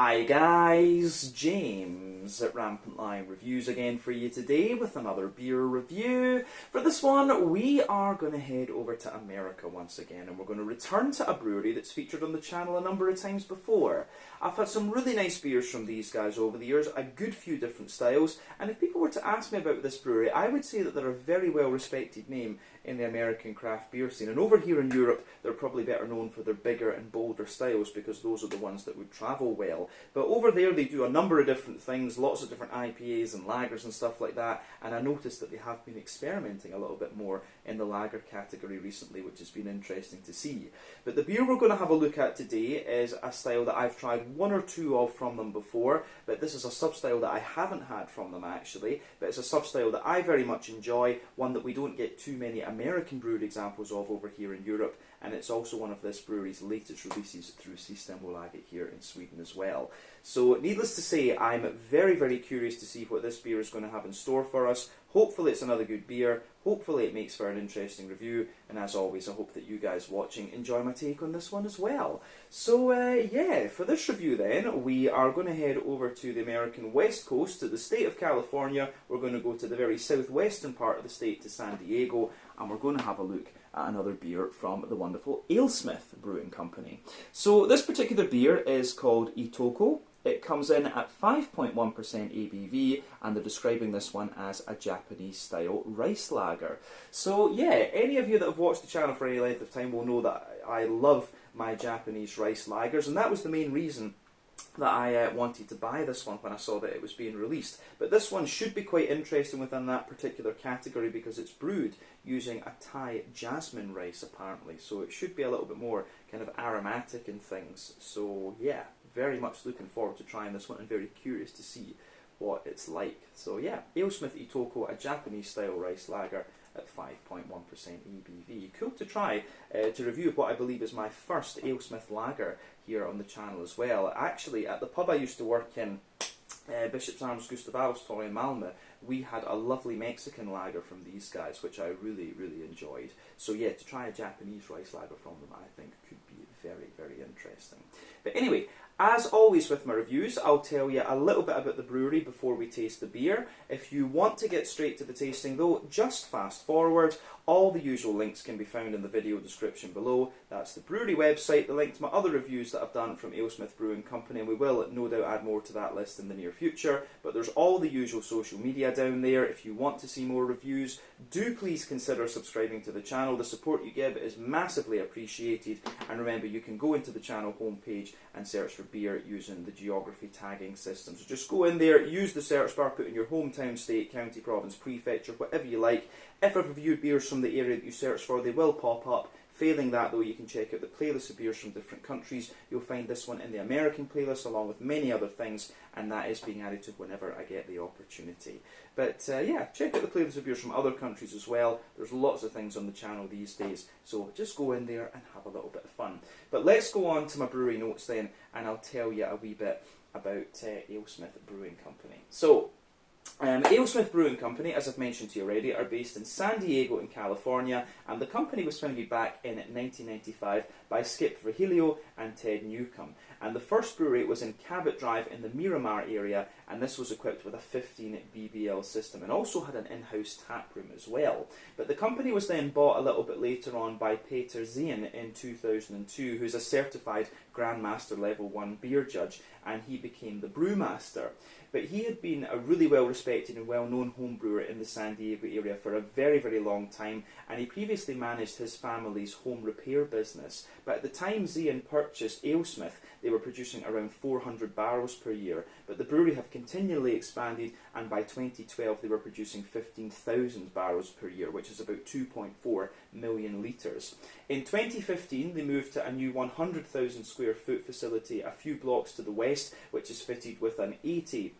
Hi guys, James at Rampant Lion Reviews again for you today with another beer review. For this one, we are going to head over to America once again, and we're going to return to a brewery that's featured on the channel a number of times before. I've had some really nice beers from these guys over the years, a good few different styles, and if people were to ask me about this brewery, I would say that they're a very well respected name in the American craft beer scene. And over here in Europe, they're probably better known for their bigger and bolder styles because those are the ones that would travel well. But over there they do a number of different things, lots of different IPAs and lagers and stuff like that, and I noticed that they have been experimenting a little bit more in the lager category recently, which has been interesting to see. But the beer we're going to have a look at today is a style that I've tried one or two of from them before, but this is a sub-style that I haven't had from them actually, but it's a sub-style that I very much enjoy, one that we don't get too many American brewed examples of over here in Europe, and it's also one of this brewery's latest releases through Systembolaget here in Sweden as well. So needless to say, I'm very, very curious to see what this beer is going to have in store for us. Hopefully it's another good beer, hopefully it makes for an interesting review, and as always I hope that you guys watching enjoy my take on this one as well. So yeah, for this review then, we are going to head over to the American West Coast, to the state of California. We're going to go to the very southwestern part of the state, to San Diego, and we're going to have a look at another beer from the wonderful Alesmith Brewing Company. So this particular beer is called Itoko. It comes in at 5.1% ABV, and they're describing this one as a Japanese-style rice lager. So yeah, any of you that have watched the channel for any length of time will know that I love my Japanese rice lagers, and that was the main reason that I wanted to buy this one when I saw that it was being released. But this one should be quite interesting within that particular category because it's brewed using a Thai jasmine rice apparently, so it should be a little bit more kind of aromatic and things. So yeah, very much looking forward to trying this one and very curious to see what it's like. So yeah, Alesmith Itoko, a Japanese style rice lager at 5.1% ABV. Cool to try, to review what I believe is my first Alesmith lager here on the channel as well. Actually, at the pub I used to work in, Bishop's Arms Gustav Adolfs Torg in Malmö, we had a lovely Mexican lager from these guys, which I really, really enjoyed. So yeah, to try a Japanese rice lager from them, I think could be very, very interesting. But anyway, as always with my reviews, I'll tell you a little bit about the brewery before we taste the beer. If you want to get straight to the tasting though, just fast forward. All the usual links can be found in the video description below. That's the brewery website, the link to my other reviews that I've done from Alesmith Brewing Company, and we will no doubt add more to that list in the near future. But there's all the usual social media down there. If you want to see more reviews, do please consider subscribing to the channel. The support you give is massively appreciated, and remember you can go into the channel homepage and search for beer using the geography tagging system. So just go in there, use the search bar, put in your hometown, state, county, province, prefecture, whatever you like. If I've reviewed beers from the area that you search for, they will pop up. Failing that though, you can check out the playlist of beers from different countries. You'll find this one in the American playlist along with many other things, and that is being added to whenever I get the opportunity. But yeah, check out the playlist of beers from other countries as well. There's lots of things on the channel these days, so just go in there and have a little bit of fun. But let's go on to my brewery notes then, and I'll tell you a wee bit about Alesmith Brewing Company. So, Alesmith Brewing Company, as I've mentioned to you already, are based in San Diego in California, and the company was founded back in 1995 by Skip Virgilio and Ted Newcomb. And the first brewery was in Cabot Drive in the Miramar area, and this was equipped with a 15 BBL system and also had an in-house tap room as well. But the company was then bought a little bit later on by Peter Zien in 2002, who's a certified Grandmaster Level 1 beer judge, and he became the brewmaster. But he had been a really well-respected and well-known home brewer in the San Diego area for a very, very long time, and he previously managed his family's home repair business. But at the time Zien purchased Alesmith, they were producing around 400 barrels per year, but the brewery have continually expanded, and by 2012 they were producing 15,000 barrels per year, which is about 2.4 million litres. In 2015 they moved to a new 100,000 square foot facility a few blocks to the west, which is fitted with an 80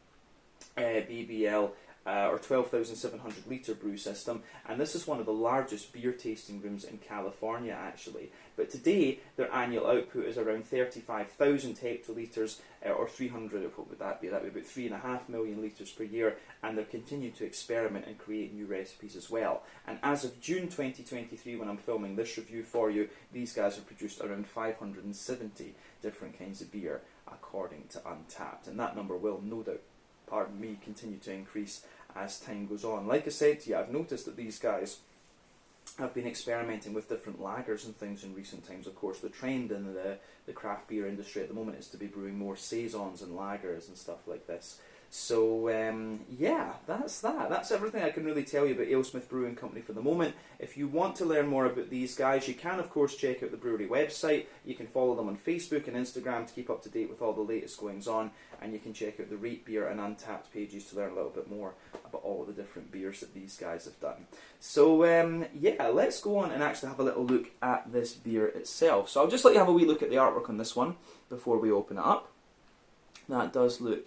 BBL or 12,700 litre brew system, and this is one of the largest beer tasting rooms in California actually. But today their annual output is around 35,000 hectolitres, or 300, what would that be? That would be about 3.5 million litres per year, and they're continuing to experiment and create new recipes as well. And as of June 2023, when I'm filming this review for you, these guys have produced around 570 different kinds of beer. according to Untappd, and that number will no doubt, pardon me, continue to increase as time goes on. Like I said to you, I've noticed that these guys have been experimenting with different lagers and things in recent times. Of course, the trend in the craft beer industry at the moment is to be brewing more saisons and lagers and stuff like this. So, yeah, that's that. That's everything I can really tell you about Alesmith Brewing Company for the moment. If you want to learn more about these guys, you can, of course, check out the brewery website. You can follow them on Facebook and Instagram to keep up to date with all the latest goings on. And you can check out the Rate Beer and Untappd pages to learn a little bit more about all of the different beers that these guys have done. So, yeah, let's go on and actually have a little look at this beer itself. So I'll just let you have a wee look at the artwork on this one before we open it up. That does look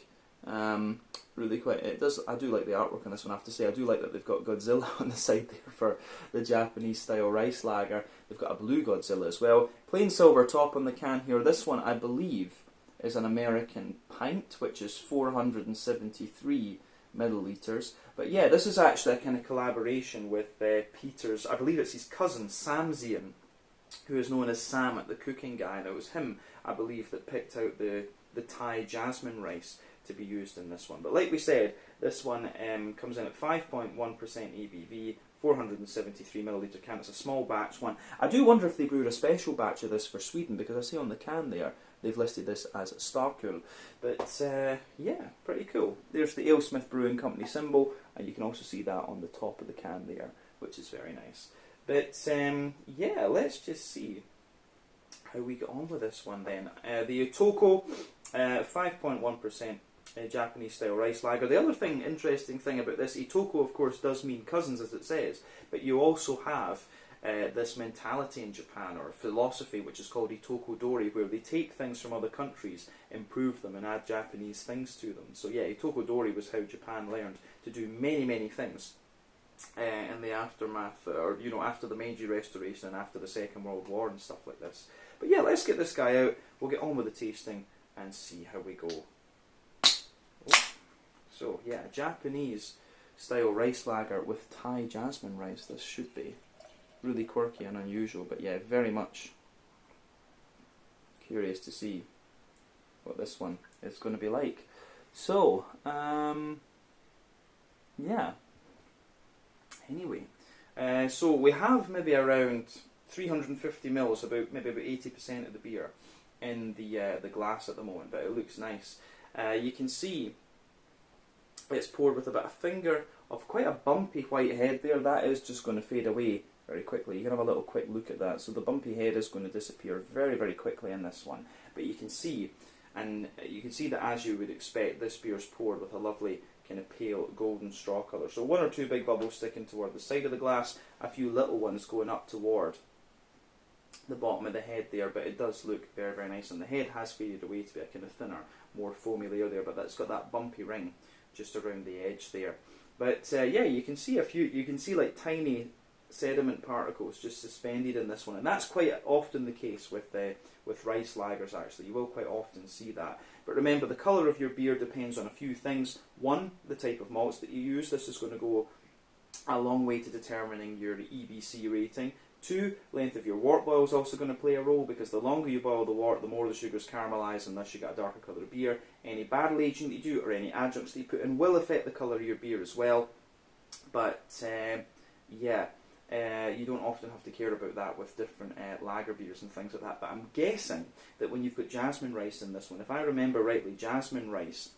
really quite, it does, I do like the artwork on this one, I have to say. I do like that they've got Godzilla on the side there for the Japanese style rice lager. They've got a blue Godzilla as well. Plain silver top on the can here. This one, I believe, is an American pint, which is 473 millilitres. But yeah, this is actually a kind of collaboration with Peter's, I believe it's his cousin, Samsian, who is known as Sam at the Cooking Guy, and it was him, I believe, that picked out the Thai jasmine rice to be used in this one. But like we said, this one comes in at 5.1% ABV, 473 millilitre can. It's a small batch one. I do wonder if they brewed a special batch of this for Sweden, because I see on the can there they've listed this as Starkul. But yeah, pretty cool. There's the Alesmith Brewing Company symbol, and you can also see that on the top of the can there, which is very nice. But yeah, let's just see how we get on with this one then. The Itoko, 5.1% Japanese style rice lager. The other interesting thing about this, Itoko of course does mean cousins as it says, but you also have this mentality in Japan, or philosophy, which is called Itoko Dori, where they take things from other countries, improve them and add Japanese things to them. So yeah, Itoko Dori was how Japan learned to do many things in the aftermath, or you know, after the Meiji Restoration and after the Second World War and stuff like this. But yeah, let's get this guy out, we'll get on with the tasting and see how we go. Oh. So yeah, Japanese style rice lager with Thai jasmine rice. This should be really quirky and unusual, but yeah, very much curious to see what this one is going to be like. So, yeah. Anyway, so we have maybe around 350 mils, maybe about 80% of the beer in the glass at the moment, but it looks nice. You can see it's poured with about a finger of quite a bumpy white head there. That is just going to fade away very quickly. You can have a little quick look at that. So the bumpy head is going to disappear very quickly in this one. But you can see, that as you would expect, this beer is poured with a lovely kind of pale golden straw colour. So one or two big bubbles sticking toward the side of the glass, a few little ones going up toward the bottom of the head there, but it does look very nice, and the head has faded away to be a kind of thinner, more foamy layer there, but that's got that bumpy ring just around the edge there. But yeah, you can see like tiny sediment particles just suspended in this one, and that's quite often the case with rice lagers. Actually, you will quite often see that. But remember, the colour of your beer depends on a few things. One, the type of malts that you use. This is going to go a long way to determining your EBC rating. Two, length of your wort boil is also going to play a role, because the longer you boil the wort, the more the sugars caramelise, and thus you get a darker colour of beer. Any barrel aging that you do, or any adjuncts that you put in, will affect the colour of your beer as well. But yeah, you don't often have to care about that with different lager beers and things like that. But I'm guessing that when you've got jasmine rice in this one, if I remember rightly, jasmine rice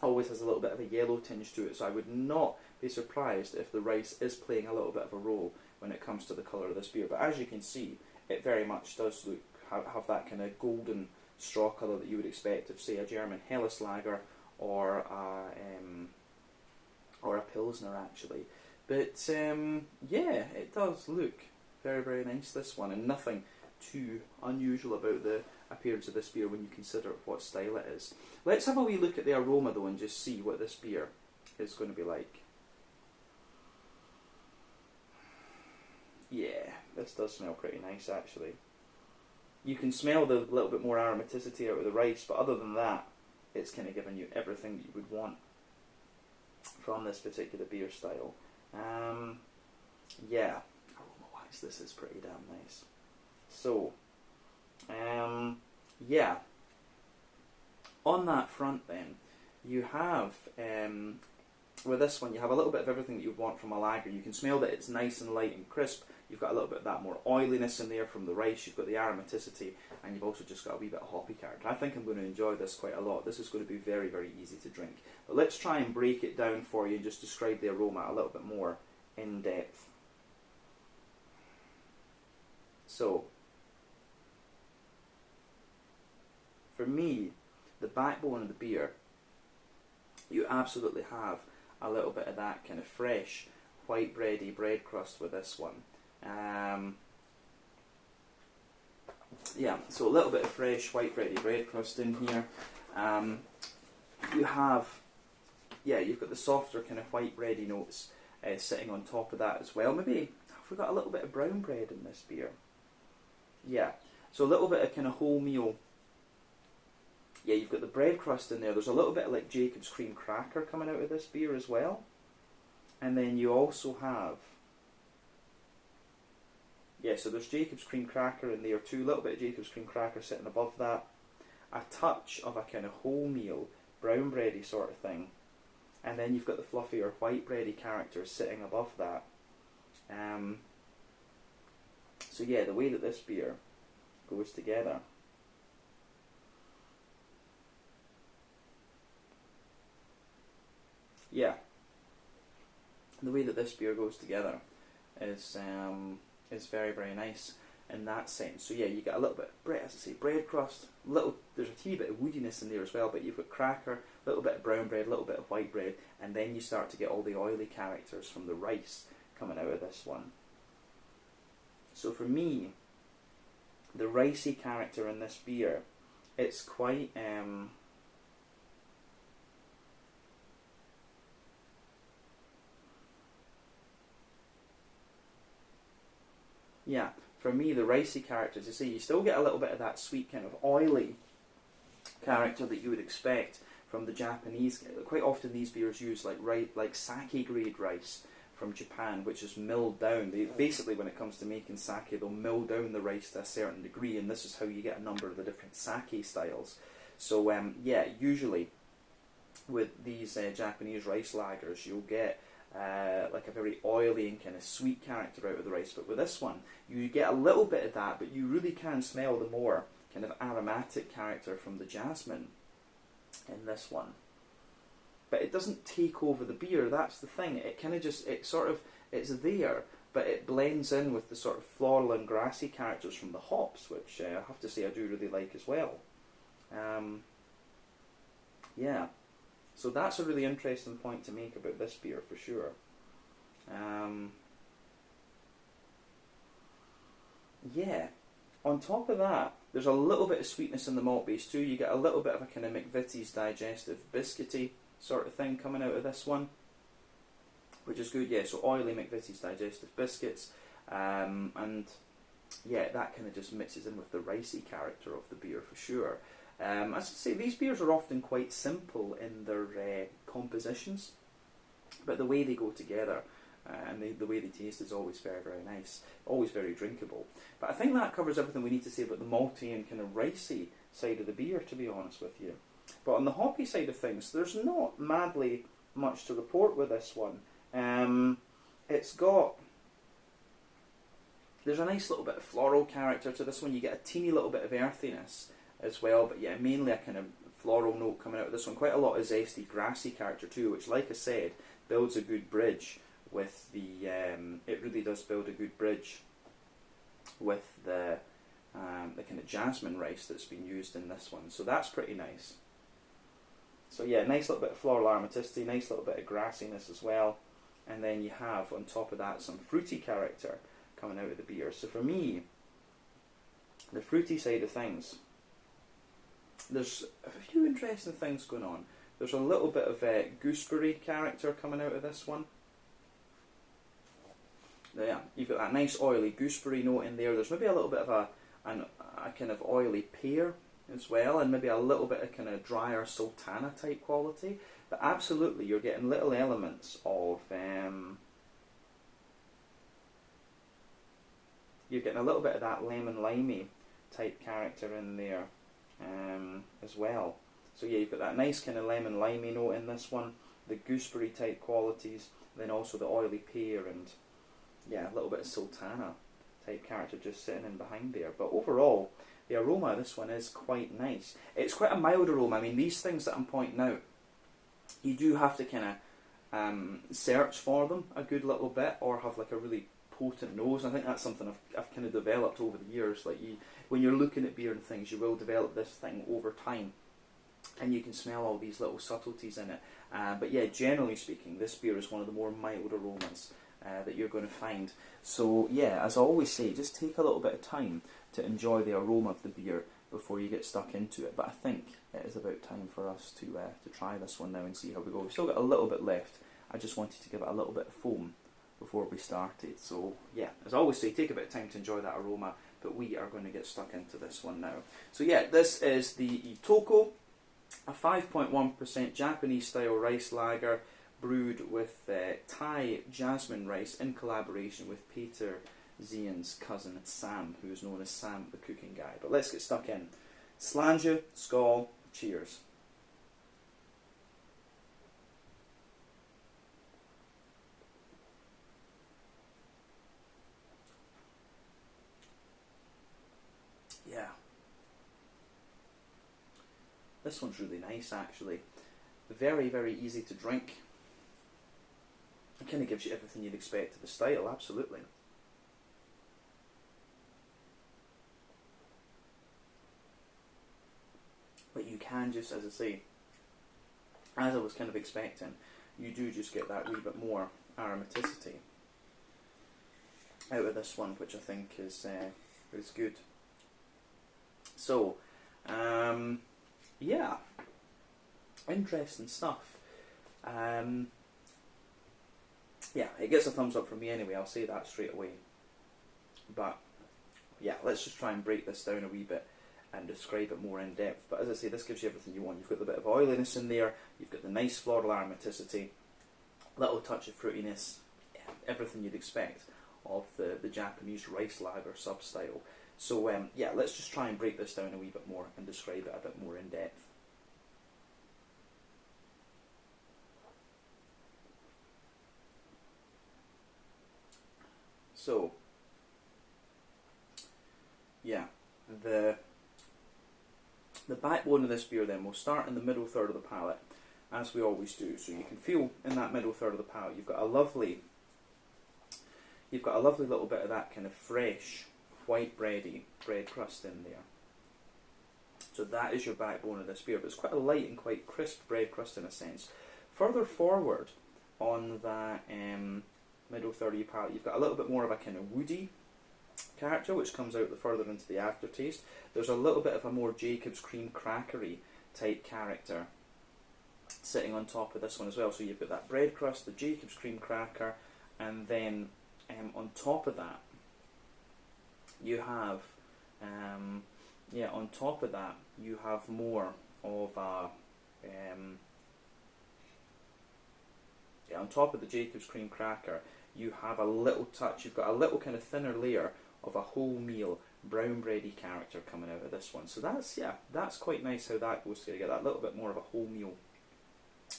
always has a little bit of a yellow tinge to it, so I would not be surprised if the rice is playing a little bit of a role when it comes to the colour of this beer. But as you can see, it very much does have that kind of golden straw colour that you would expect of, say, a German Helles lager or a Pilsner, actually. But yeah, it does look very nice, this one, and nothing too unusual about the appearance of this beer when you consider what style it is. Let's have a wee look at the aroma though and just see what this beer is going to be like. Yeah, this does smell pretty nice actually. You can smell the little bit more aromaticity out of the rice, but other than that, it's kind of giving you everything that you would want from this particular beer style. Yeah, aroma-wise, this is pretty damn nice. So, yeah, On that front then, you have, with this one, you have a little bit of everything that you want from a lager. You can smell that it's nice and light and crisp. You've got a little bit of that more oiliness in there from the rice. You've got the aromaticity, and you've also just got a wee bit of hoppy character. I think I'm going to enjoy this quite a lot. This is going to be very, very easy to drink. But let's try and break it down for you and just describe the aroma a little bit more in depth. So, for me, the backbone of the beer, you absolutely have a little bit of that kind of fresh, white bready bread crust with this one. Yeah, so a little bit of fresh, white bready bread crust in here. You have, yeah, you've got the softer kind of white bready notes sitting on top of that as well. Maybe, have we got a little bit of brown bread in this beer? Yeah, so a little bit of kind of wholemeal. Yeah, you've got the bread crust in there. There's a little bit of like Jacob's cream cracker coming out of this beer as well. And then you also have, yeah, so there's Jacob's cream cracker in there too. A little bit of Jacob's cream cracker sitting above that. A touch of a kind of wholemeal, brown bready sort of thing. And then you've got the fluffier white bready character sitting above that. So yeah, the way that this beer goes together. Yeah, the way that this beer goes together is very, very nice in that sense. So yeah, you get a little bit of bread, as I say, bread crust, there's a teeny bit of woodiness in there as well, but you've got cracker, a little bit of brown bread, a little bit of white bread, and then you start to get all the oily characters from the rice coming out of this one. So for me, the ricey character in this beer, it's quite yeah, for me, the ricey characters, you see, you still get a little bit of that sweet kind of oily character that you would expect from the Japanese. Quite often these beers use like sake grade rice from Japan, which is milled down. Basically, when it comes to making sake, they'll mill down the rice to a certain degree, and this is how you get a number of the different sake styles. So yeah, usually with these Japanese rice lagers, you'll get like a very oily and kind of sweet character out of the rice, but with this one you get a little bit of that, but you really can smell the more kind of aromatic character from the jasmine in this one. But it doesn't take over the beer, that's the thing. It kind of just, it's there, but it blends in with the sort of floral and grassy characters from the hops, which I have to say I do really like as well. Yeah. So that's a really interesting point to make about this beer for sure. Yeah. On top of that, there's a little bit of sweetness in the malt base too. You get a little bit of a kind of McVitie's digestive biscuity sort of thing coming out of this one, which is good. Yeah, so oily McVitie's digestive biscuits, and yeah, that kind of just mixes in with the ricey character of the beer for sure. As I say, these beers are often quite simple in their compositions, but the way they go together and the way they taste is always very, very nice, always very drinkable. But I think that covers everything we need to say about the malty and kind of ricey side of the beer, to be honest with you. But on the hoppy side of things, there's not madly much to report with this one. There's a nice little bit of floral character to this one. You get a teeny little bit of earthiness as well, but yeah, mainly a kind of floral note coming out of this one. Quite a lot of zesty, grassy character too, which, like I said, builds a good bridge with the. It really does build a good bridge with the kind of jasmine rice that's been used in this one. So that's pretty nice. So yeah, nice little bit of floral aromaticity, nice little bit of grassiness as well, and then you have on top of that some fruity character coming out of the beer. So for me, the fruity side of things, there's a few interesting things going on. There's a little bit of gooseberry character coming out of this one. Yeah, you've got that nice oily gooseberry note in there. There's maybe a little bit of a kind of oily pear as well, and maybe a little bit of kind of drier sultana type quality. But absolutely, you're getting little elements of you're getting a little bit of that lemon limey type character in there as well. So yeah, you've got that nice kind of lemon limey note in this one, the gooseberry type qualities, then also the oily pear and yeah, a little bit of sultana type character just sitting in behind there. But overall, the aroma of this one is quite nice. It's quite a mild aroma. I mean, these things that I'm pointing out, you do have to kind of search for them a good little bit, or have like a really potent nose. I think that's something I've kind of developed over the years. Like when you're looking at beer and things, you will develop this thing over time, and you can smell all these little subtleties in it. But yeah, generally speaking, this beer is one of the more mild aromas that you're going to find. So yeah, as I always say, just take a little bit of time to enjoy the aroma of the beer before you get stuck into it. But I think it is about time for us to try this one now and see how we go. We've still got a little bit left. I just wanted to give it a little bit of foam before we started. So yeah, as I always say, take a bit of time to enjoy that aroma, but we are going to get stuck into this one now. So yeah, this is the Itoko, a 5.1% Japanese style rice lager brewed with Thai jasmine rice in collaboration with Peter Zian's cousin Sam, who is known as Sam the cooking guy. But let's get stuck in. Slàinte, skål, cheers. Yeah. This one's really nice actually. Very, very easy to drink. It kind of gives you everything you'd expect of the style, absolutely. But you can just, as I say, as I was kind of expecting, you do just get that wee bit more aromaticity out of this one, which I think is good. So, yeah, interesting stuff. Yeah, it gets a thumbs up from me anyway, I'll say that straight away. But yeah, let's just try and break this down a wee bit and describe it more in depth. But as I say, this gives you everything you want. You've got the bit of oiliness in there, you've got the nice floral aromaticity, little touch of fruitiness, yeah, everything you'd expect of the Japanese rice lager sub-style. So yeah, let's just try and break this down a wee bit more and describe it a bit more in depth. So, yeah, the backbone of this beer then, we'll start in the middle third of the palate, as we always do. So you can feel in that middle third of the palate, you've got a lovely little bit of that kind of fresh, white bready bread crust in there. So that is your backbone of this beer, but it's quite a light and quite crisp bread crust in a sense. Further forward on that middle third of your palate, you've got a little bit more of a kind of woody character, which comes out the further into the aftertaste. There's a little bit of a more Jacob's cream crackery type character sitting on top of this one as well. So you've got that bread crust, the Jacob's cream cracker, and then on top of that you have on top of that you have more of a on top of the Jacob's cream cracker, you have a little touch, you've got a little kind of thinner layer of a wholemeal brown bready character coming out of this one. So that's quite nice how that goes together. You get that little bit more of a wholemeal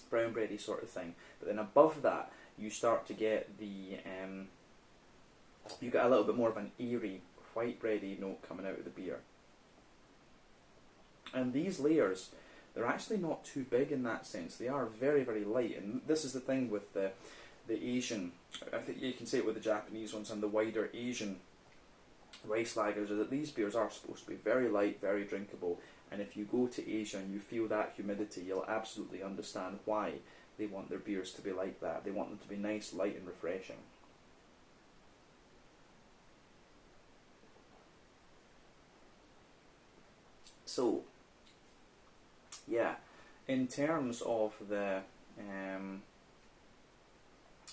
brown bready sort of thing. But then above that, you start to get the you get a little bit more of an airy white bready note coming out of the beer. And these layers, they're actually not too big in that sense. They are very, very light. And this is the thing with the Asian, I think you can say it with the Japanese ones and the wider Asian rice lagers, is that these beers are supposed to be very light, very drinkable. And if you go to Asia and you feel that humidity, you'll absolutely understand why they want their beers to be like that. They want them to be nice, light and refreshing. So, yeah, in terms of the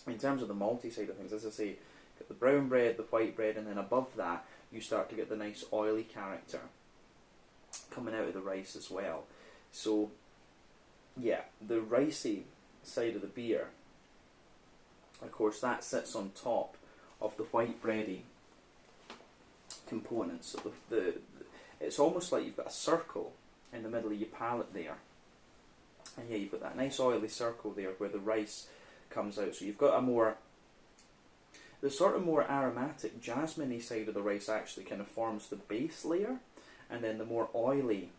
malty side of things, as I say, get the brown bread, the white bread, and then above that you start to get the nice oily character coming out of the rice as well. So, yeah, the ricey side of the beer, of course, that sits on top of the white bready components. So it's almost like you've got a circle in the middle of your palate there, And yeah, you've got that nice oily circle there where the rice comes out. So you've got a more, the sort of more aromatic jasmine-y side of the rice actually kind of forms the base layer, and then the more oily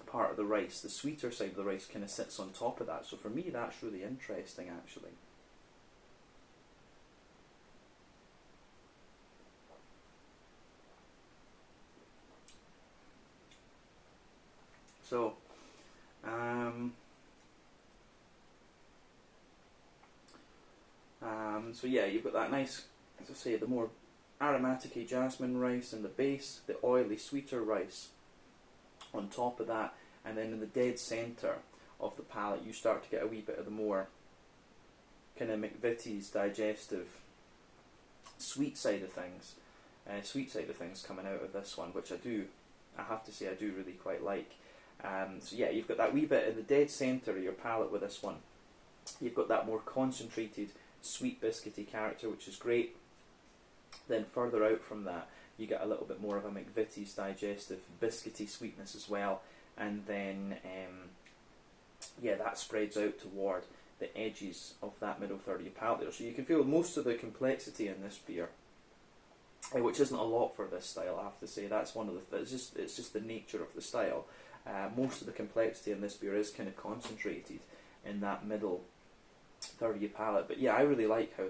part of the rice, the sweeter side of the rice, kind of sits on top of that. So for me, that's really interesting actually. So, so yeah, you've got that nice, as I say, the more aromatic jasmine rice in the base, the oily, sweeter rice on top of that, and then in the dead centre of the palate, you start to get a wee bit of the more kind of McVitie's digestive sweet side of things, coming out of this one, which I have to say, I do really quite like. So yeah, you've got that wee bit in the dead centre of your palate with this one. You've got that more concentrated, sweet biscuity character, which is great. Then further out from that, you get a little bit more of a McVitie's digestive biscuity sweetness as well. And then, yeah, that spreads out toward the edges of that middle third of your palate there. So you can feel most of the complexity in this beer, which isn't a lot for this style, I have to say. That's one of the, it's just the nature of the style. Most of the complexity in this beer is kind of concentrated in that middle third of your palate. But yeah, I really like how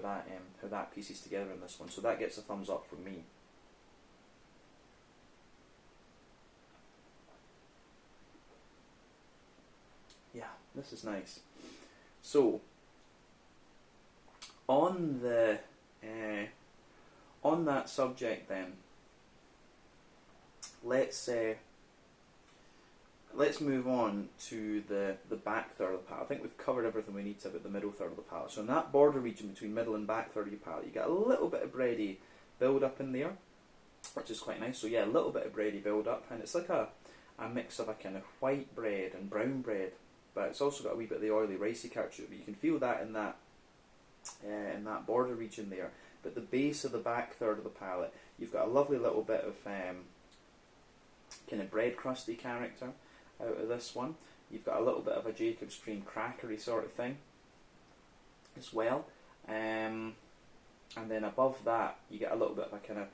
that pieces together in this one. So that gets a thumbs up from me. Yeah, this is nice. So on the on that subject, then let's move on to the back third of the palate. I think we've covered everything we need to about the middle third of the palate. So in that border region between middle and back third of your palate, you get a little bit of bready build up in there, which is quite nice. So yeah, a little bit of bready build up, and it's like a mix of a kind of white bread and brown bread, but it's also got a wee bit of the oily ricey character. But you can feel that in that border region there. But the base of the back third of the palate, you've got a lovely little bit of kind of bread crusty character out of this one. You've got a little bit of a Jacob's cream crackery sort of thing as well. And then above that, you get a little bit of a kind of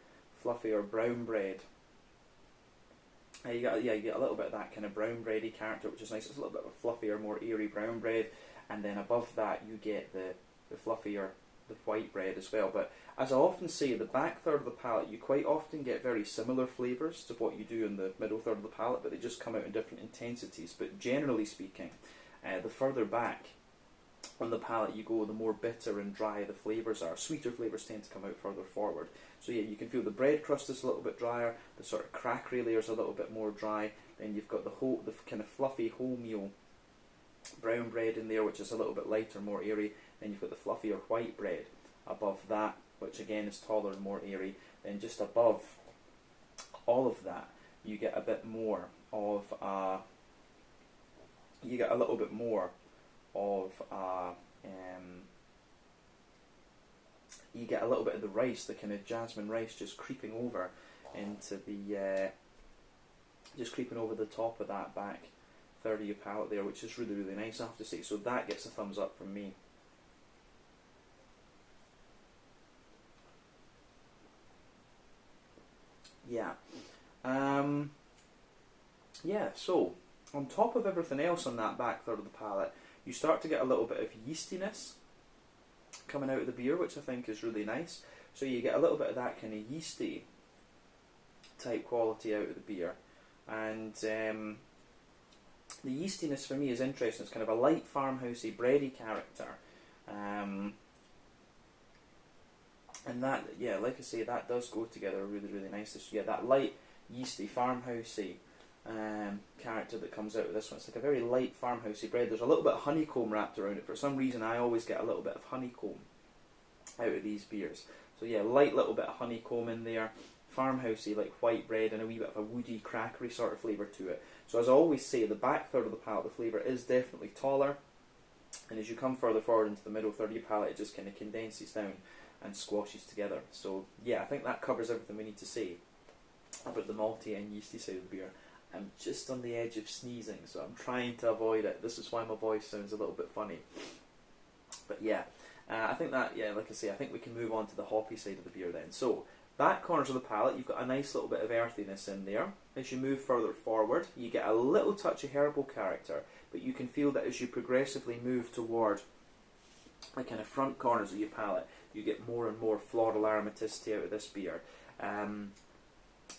fluffier brown bread. You get a little bit of that kind of brown bready character, which is nice. It's a little bit of a fluffier, more airy brown bread. And then above that, you get the fluffier, the white bread as well. But as I often say, the back third of the palate, you quite often get very similar flavours to what you do in the middle third of the palate, but they just come out in different intensities. But generally speaking, the further back on the palate you go, the more bitter and dry the flavours are. Sweeter flavours tend to come out further forward. So yeah, you can feel the bread crust is a little bit drier, the sort of crackery layer is a little bit more dry, then you've got the kind of fluffy wholemeal brown bread in there, which is a little bit lighter, more airy. Then you've got the fluffier white bread above that, which again is taller and more airy. Then just above all of that, you get a bit more of you get a little bit more of you get a little bit of the rice, the kind of jasmine rice, just creeping over into the just creeping over the top of that back third of your palate there, which is really, really nice, I have to say. So that gets a thumbs up from me. Yeah. Yeah, so on top of everything else on that back third of the palate, you start to get a little bit of yeastiness coming out of the beer, which I think is really nice. So you get a little bit of that kind of yeasty type quality out of the beer. And the yeastiness for me is interesting. It's kind of a light farmhousey, bready character. And that, yeah, like I say, that does go together really, really nicely. So yeah, that light, yeasty, farmhousey character that comes out of this one. It's like a very light farmhousey bread. There's a little bit of honeycomb wrapped around it. For some reason, I always get a little bit of honeycomb out of these beers. So yeah, light little bit of honeycomb in there. Farmhousey, like white bread, and a wee bit of a woody, crackery sort of flavour to it. So as I always say, the back third of the palate, the flavour is definitely taller. And as you come further forward into the middle third of your palate, it just kind of condenses down and squashes together. So yeah, I think that covers everything we need to say about the malty and yeasty side of the beer. I'm just on the edge of sneezing, so I'm trying to avoid it. This is why my voice sounds a little bit funny. But yeah, I think that, yeah, like I say, I think we can move on to the hoppy side of the beer then. So, back corners of the palate, you've got a nice little bit of earthiness in there. As you move further forward, you get a little touch of herbal character, but you can feel that as you progressively move toward the kind of front corners of your palate, you get more and more floral aromaticity out of this beer. And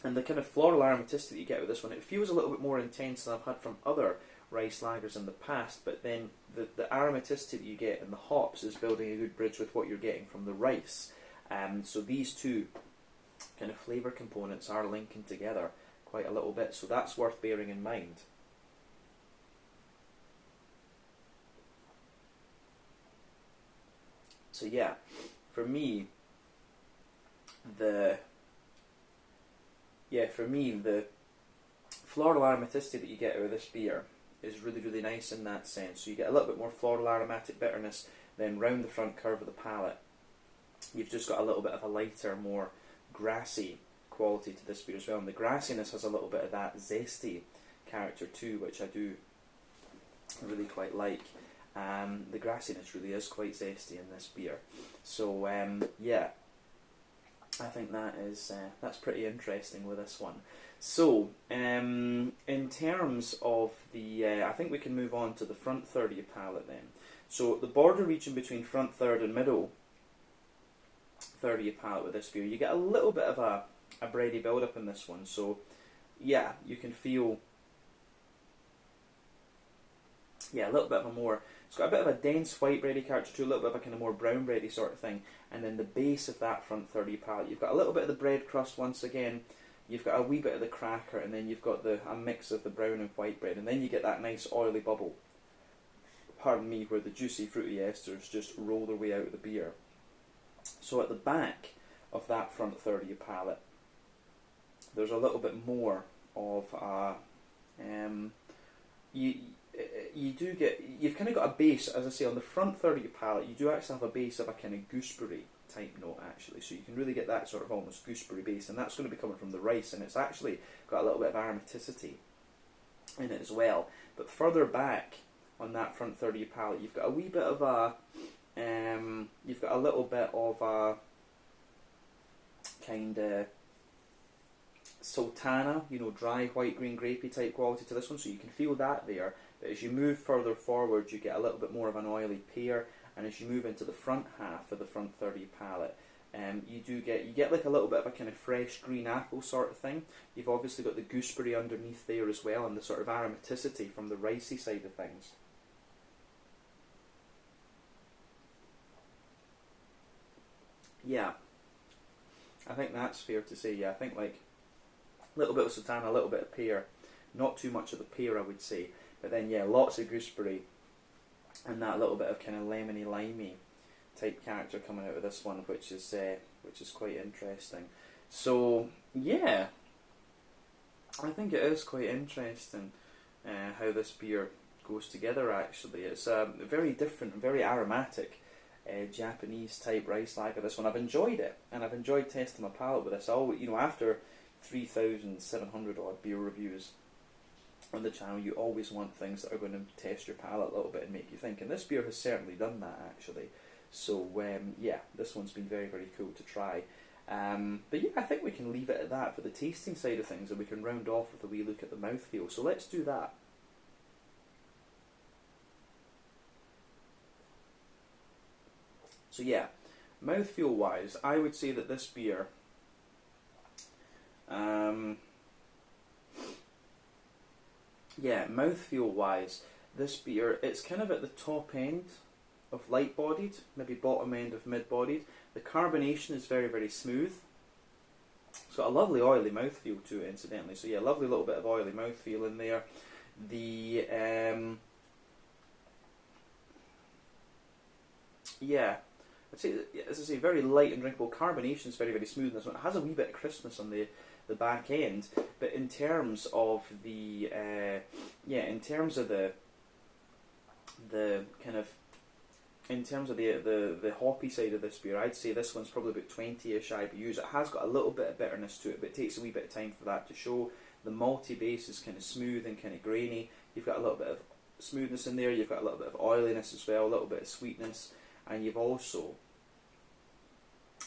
the kind of floral aromaticity that you get with this one, it feels a little bit more intense than I've had from other rice lagers in the past, but then the aromaticity that you get in the hops is building a good bridge with what you're getting from the rice. So these two kind of flavour components are linking together quite a little bit, so that's worth bearing in mind. So yeah, for me, the floral aromaticity that you get out of this beer is really, really nice in that sense. So you get a little bit more floral aromatic bitterness, then round the front curve of the palate, you've just got a little bit of a lighter, more grassy quality to this beer as well. And the grassiness has a little bit of that zesty character too, which I do really quite like. The grassiness really is quite zesty in this beer. So yeah, I think that is that's pretty interesting with this one. So in terms of the, I think we can move on to the front third of your palate then. So the border region between front third and middle third of your palate with this beer, you get a little bit of a bready build up in this one. So yeah, you can feel, yeah, a little bit of a more, it's got a bit of a dense white bready character to a little bit of a kind of more brown bready sort of thing. And then the base of that front third of your palate, you've got a little bit of the bread crust once again, you've got a wee bit of the cracker, and then you've got a mix of the brown and white bread, and then you get that nice oily bubble, pardon me, where the juicy fruity esters just roll their way out of the beer. So at the back of that front third of your palate, there's a little bit more of a, you do get, you've kind of got a base, as I say, on the front third of your palate, you do actually have a base of a kind of gooseberry type note actually, so you can really get that sort of almost gooseberry base, and that's going to be coming from the rice, and it's actually got a little bit of aromaticity in it as well. But further back on that front third of your palate, you've got a wee bit of a, you've got a little bit of a kind of sultana, you know, dry white green grapey type quality to this one, so you can feel that there. But as you move further forward, you get a little bit more of an oily pear, and as you move into the front half of the front third of your palate, you get like a little bit of a kind of fresh green apple sort of thing. You've obviously got the gooseberry underneath there as well, and the sort of aromaticity from the ricey side of things. Yeah, I think that's fair to say. Yeah, I think like a little bit of sultana, a little bit of pear, not too much of the pear I would say, but then yeah, lots of gooseberry, and that little bit of kind of lemony limey type character coming out of this one, which is quite interesting. So yeah, I think it is quite interesting how this beer goes together. Actually, it's a very different, very aromatic Japanese type rice lager. This one, I've enjoyed it, and I've enjoyed testing my palate with this. You know, after 3,700 odd beer reviews on the channel, you always want things that are going to test your palate a little bit and make you think, and this beer has certainly done that actually. So yeah, this one's been very, very cool to try. But yeah, I think we can leave it at that for the tasting side of things, and we can round off with a wee look at the mouthfeel. So let's do that. So yeah, mouthfeel wise, I would say that this beer, yeah, mouthfeel wise, this beer, it's kind of at the top end of light bodied, maybe bottom end of mid bodied. The carbonation is very, very smooth. It's got a lovely oily mouthfeel to it, incidentally. So yeah, lovely little bit of oily mouthfeel in there. The yeah, I'd say, as I say, very light and drinkable. Carbonation is very, very smooth in this one. It has a wee bit of crispness on the back end, but in terms of the yeah, in terms of the kind of, in terms of the hoppy side of this beer, I'd say this one's probably about 20-ish IBUs. It has got a little bit of bitterness to it, but it takes a wee bit of time for that to show. The malty base is kind of smooth and kind of grainy. You've got a little bit of smoothness in there, you've got a little bit of oiliness as well, a little bit of sweetness, and you've also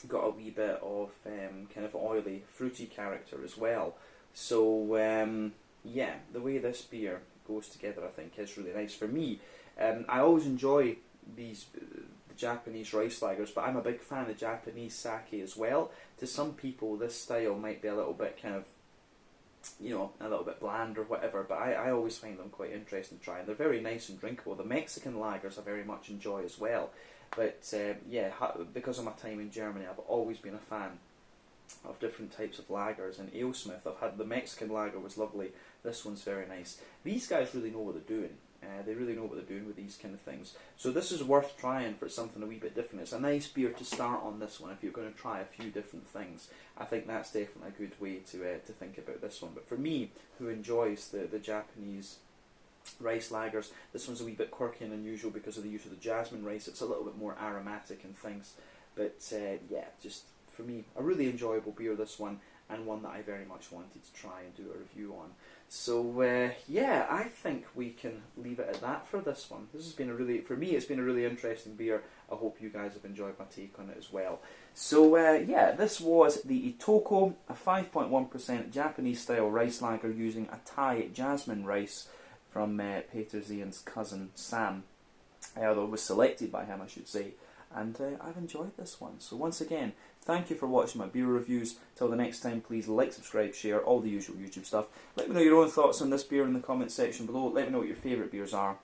got a wee bit of kind of oily, fruity character as well. So yeah, the way this beer goes together I think is really nice for me. I always enjoy these the Japanese rice lagers, but I'm a big fan of Japanese sake as well. To some people this style might be a little bit kind of, you know, a little bit bland or whatever, but I always find them quite interesting to try, and they're very nice and drinkable. The Mexican lagers I very much enjoy as well, but yeah, because of my time in Germany I've always been a fan of different types of lagers. And Alesmith, I've had the Mexican lager, was lovely, this one's very nice. These guys really know what they're doing. They really know what they're doing with these kind of things. So this is worth trying for something a wee bit different. It's a nice beer to start on this one if you're going to try a few different things. I think that's definitely a good way to think about this one. But for me, who enjoys the Japanese rice lagers, this one's a wee bit quirky and unusual because of the use of the jasmine rice. It's a little bit more aromatic and things. But yeah, just for me, a really enjoyable beer, this one, and one that I very much wanted to try and do a review on. So yeah, I think we can leave it at that for this one. This has been a really, for me, it's been a really interesting beer. I hope you guys have enjoyed my take on it as well. So yeah, this was the Itoko, a 5.1% Japanese-style rice lager using a Thai jasmine rice from Peter Zian's cousin Sam. Although it was selected by him, I should say. And I've enjoyed this one. So once again, thank you for watching my beer reviews. Till the next time, please like, subscribe, share, all the usual YouTube stuff. Let me know your own thoughts on this beer in the comments section below. Let me know what your favourite beers are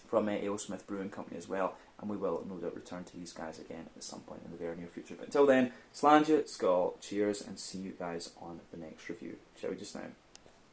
from Alesmith Brewing Company as well. And we will no doubt return to these guys again at some point in the very near future. But until then, Slàinte, Skål, cheers, and see you guys on the next review. Shall we just now?